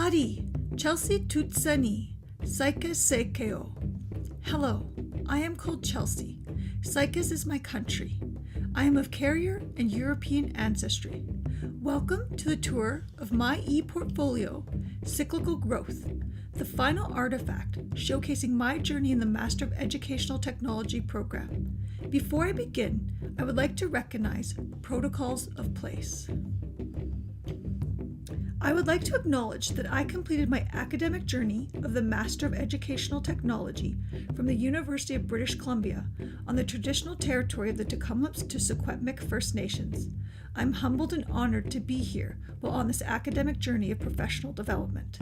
Hari, Chelsea Tutsani, Saikas Sekeo. Hello, I am called Chelsea. Saikas is my country. I am of Carrier and European ancestry. Welcome to the tour of my ePortfolio, Cyclical Growth, the final artifact showcasing my journey in the Master of Educational Technology program. Before I begin, I would like to recognize protocols of place. I would like to acknowledge that I completed my academic journey of the Master of Educational Technology from the University of British Columbia on the traditional territory of the Tecumlip's to Secwepemc First Nations. I'm humbled and honored to be here while on this academic journey of professional development.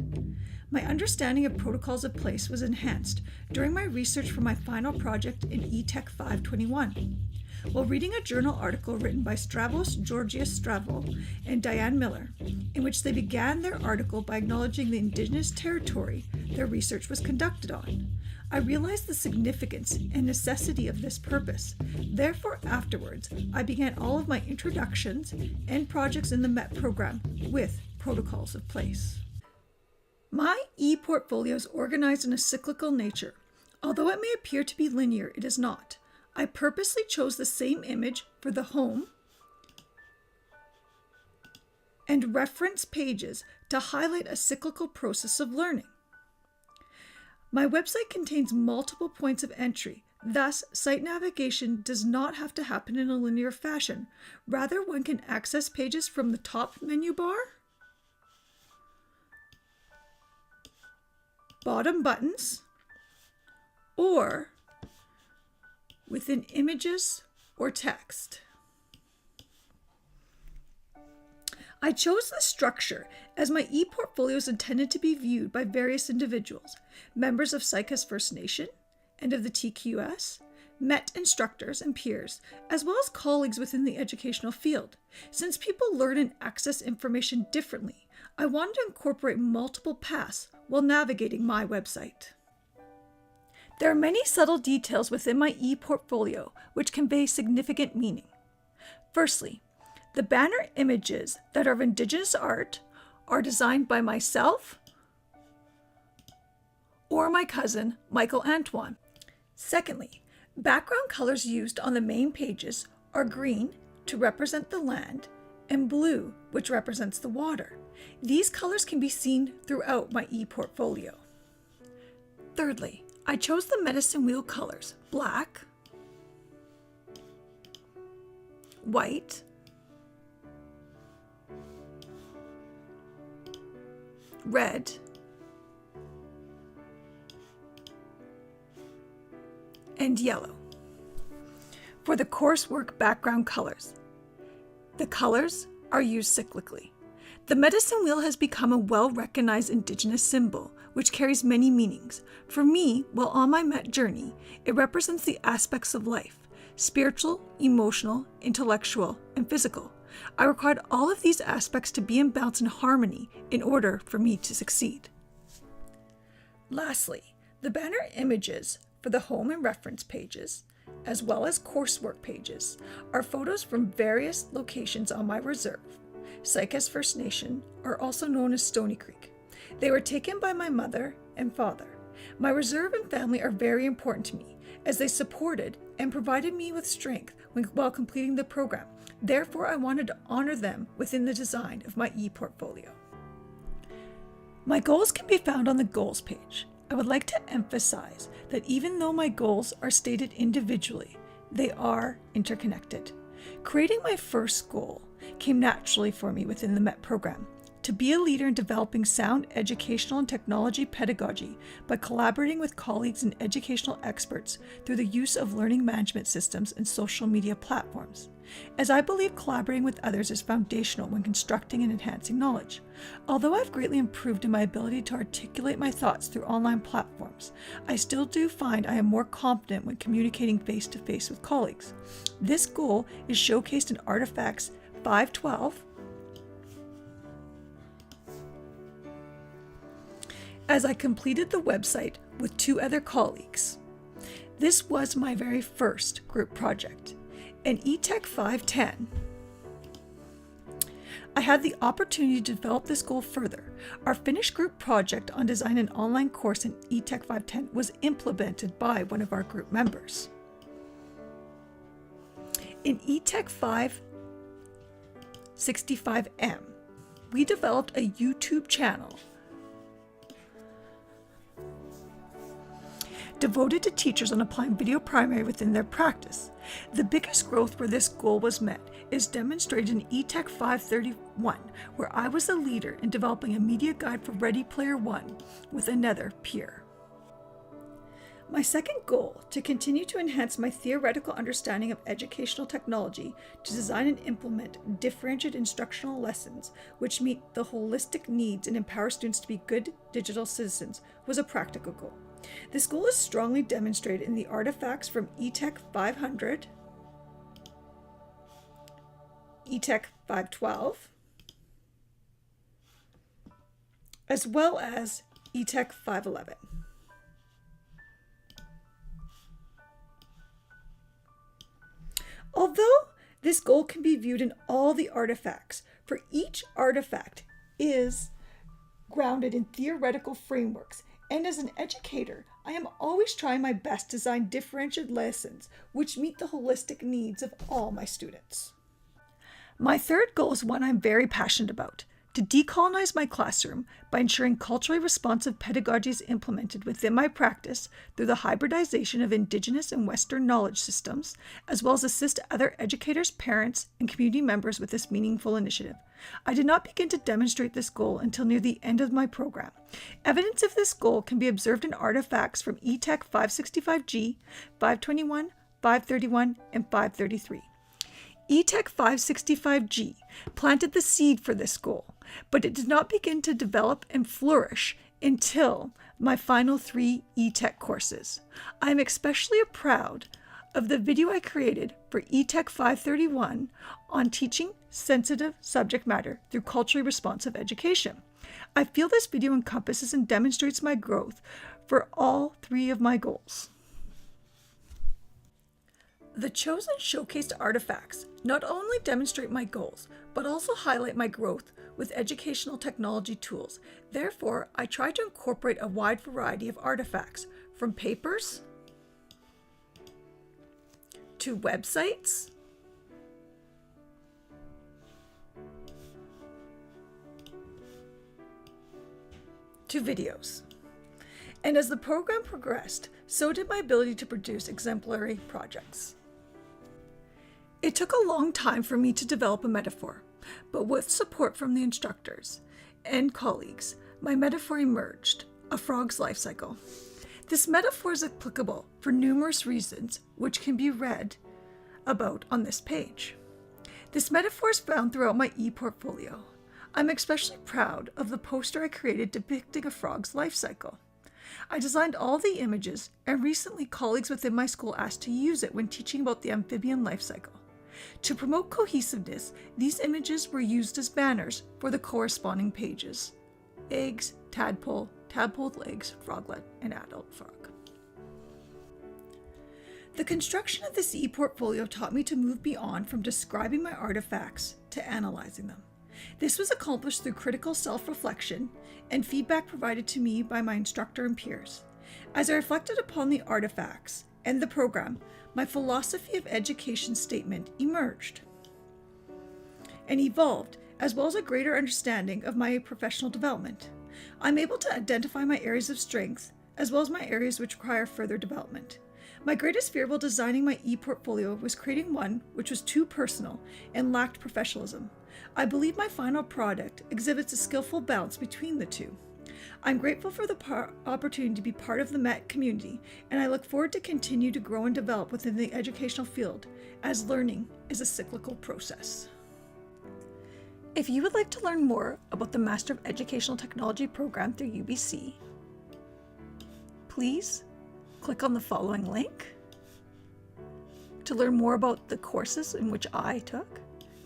My understanding of protocols of place was enhanced during my research for my final project in ETEC 521. While reading a journal article written by Stavros Georgios Stavro and Diane Miller, in which they began their article by acknowledging the indigenous territory their research was conducted on, I realized the significance and necessity of this purpose. Therefore, afterwards, I began all of my introductions and projects in the MET program with protocols of place. My ePortfolio is organized in a cyclical nature. Although it may appear to be linear, it is not. I purposely chose the same image for the home and reference pages to highlight a cyclical process of learning. My website contains multiple points of entry. Thus, site navigation does not have to happen in a linear fashion. Rather, one can access pages from the top menu bar, bottom buttons, or within images or text. I chose this structure as my ePortfolio is intended to be viewed by various individuals, members of Saikas First Nation and of the TQS, MET instructors and peers, as well as colleagues within the educational field. Since people learn and access information differently, I wanted to incorporate multiple paths while navigating my website. There are many subtle details within my ePortfolio which convey significant meaning. Firstly, the banner images that are of Indigenous art are designed by myself or my cousin, Michael Antoine. Secondly, background colors used on the main pages are green to represent the land and blue, which represents the water. These colors can be seen throughout my ePortfolio. Thirdly, I chose the medicine wheel colors, black, white, red, and yellow. For the coursework background colors, the colors are used cyclically. The medicine wheel has become a well-recognized Indigenous symbol, which carries many meanings. For me, while on my MET journey, it represents the aspects of life: spiritual, emotional, intellectual, and physical. I required all of these aspects to be in balance and harmony in order for me to succeed. Lastly, the banner images for the home and reference pages, as well as coursework pages, are photos from various locations on my reserve. Saikas First Nation are also known as Stony Creek. They were taken by my mother and father. My reserve and family are very important to me, as they supported and provided me with strength while completing the program. Therefore, I wanted to honor them within the design of my ePortfolio. My goals can be found on the goals page. I would like to emphasize that even though my goals are stated individually, they are interconnected. Creating my first goal came naturally for me within the MET program: to be a leader in developing sound educational and technology pedagogy by collaborating with colleagues and educational experts through the use of learning management systems and social media platforms, as I believe collaborating with others is foundational when constructing and enhancing knowledge. Although I've greatly improved in my ability to articulate my thoughts through online platforms, I still do find I am more confident when communicating face-to-face with colleagues. This goal is showcased in Artifacts 512, as I completed the website with 2 other colleagues. This was my very first group project. In ETEC 510, I had the opportunity to develop this goal further. Our finished group project on design an online course in ETEC 510 was implemented by one of our group members. In ETEC 565M, we developed a YouTube channel devoted to teachers on applying video primary within their practice. The biggest growth where this goal was met is demonstrated in ETEC 531, where I was a leader in developing a media guide for Ready Player One with another peer. My second goal, to continue to enhance my theoretical understanding of educational technology to design and implement differentiated instructional lessons which meet the holistic needs and empower students to be good digital citizens, was a practical goal. This goal is strongly demonstrated in the artifacts from ETEC 500, ETEC 512, as well as ETEC 511. Although this goal can be viewed in all the artifacts, for each artifact is grounded in theoretical frameworks, and as an educator, I am always trying my best to design differentiated lessons which meet the holistic needs of all my students. My third goal is one I'm very passionate about: to decolonize my classroom by ensuring culturally responsive pedagogy is implemented within my practice through the hybridization of Indigenous and Western knowledge systems, as well as assist other educators, parents, and community members with this meaningful initiative. I did not begin to demonstrate this goal until near the end of my program. Evidence of this goal can be observed in artifacts from ETEC 565G, 521, 531, and 533. ETEC 565G planted the seed for this goal, but it did not begin to develop and flourish until my final 3 ETEC courses. I am especially proud of the video I created for ETEC 531 on teaching sensitive subject matter through culturally responsive education. I feel this video encompasses and demonstrates my growth for all 3 of my goals. The chosen showcased artifacts not only demonstrate my goals, but also highlight my growth with educational technology tools. Therefore, I try to incorporate a wide variety of artifacts, from papers to websites to videos. And as the program progressed, so did my ability to produce exemplary projects. It took a long time for me to develop a metaphor, but with support from the instructors and colleagues, my metaphor emerged: a frog's life cycle. This metaphor is applicable for numerous reasons, which can be read about on this page. This metaphor is found throughout my ePortfolio. I'm especially proud of the poster I created depicting a frog's life cycle. I designed all the images, and recently colleagues within my school asked to use it when teaching about the amphibian life cycle. To promote cohesiveness, these images were used as banners for the corresponding pages: eggs, tadpole, tadpole with legs, froglet, and adult frog. The construction of this ePortfolio taught me to move beyond from describing my artifacts to analyzing them. This was accomplished through critical self-reflection and feedback provided to me by my instructor and peers. As I reflected upon the artifacts and the program, my philosophy of education statement emerged and evolved, as well as a greater understanding of my professional development. I'm able to identify my areas of strength, as well as my areas which require further development. My greatest fear while designing my ePortfolio was creating one which was too personal and lacked professionalism. I believe my final product exhibits a skillful balance between the two. I'm grateful for the opportunity to be part of the MET community, and I look forward to continue to grow and develop within the educational field, as learning is a cyclical process. If you would like to learn more about the Master of Educational Technology program through UBC, please click on the following link. To learn more about the courses in which I took,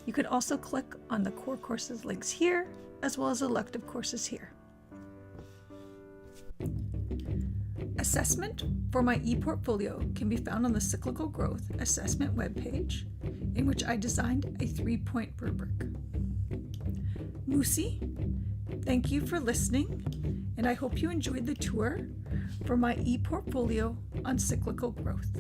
you can also click on the core courses links here, as well as elective courses here. Assessment for my ePortfolio can be found on the Cyclical Growth Assessment webpage, in which I designed a 3-point rubric. Musi, thank you for listening, and I hope you enjoyed the tour for my ePortfolio on cyclical growth.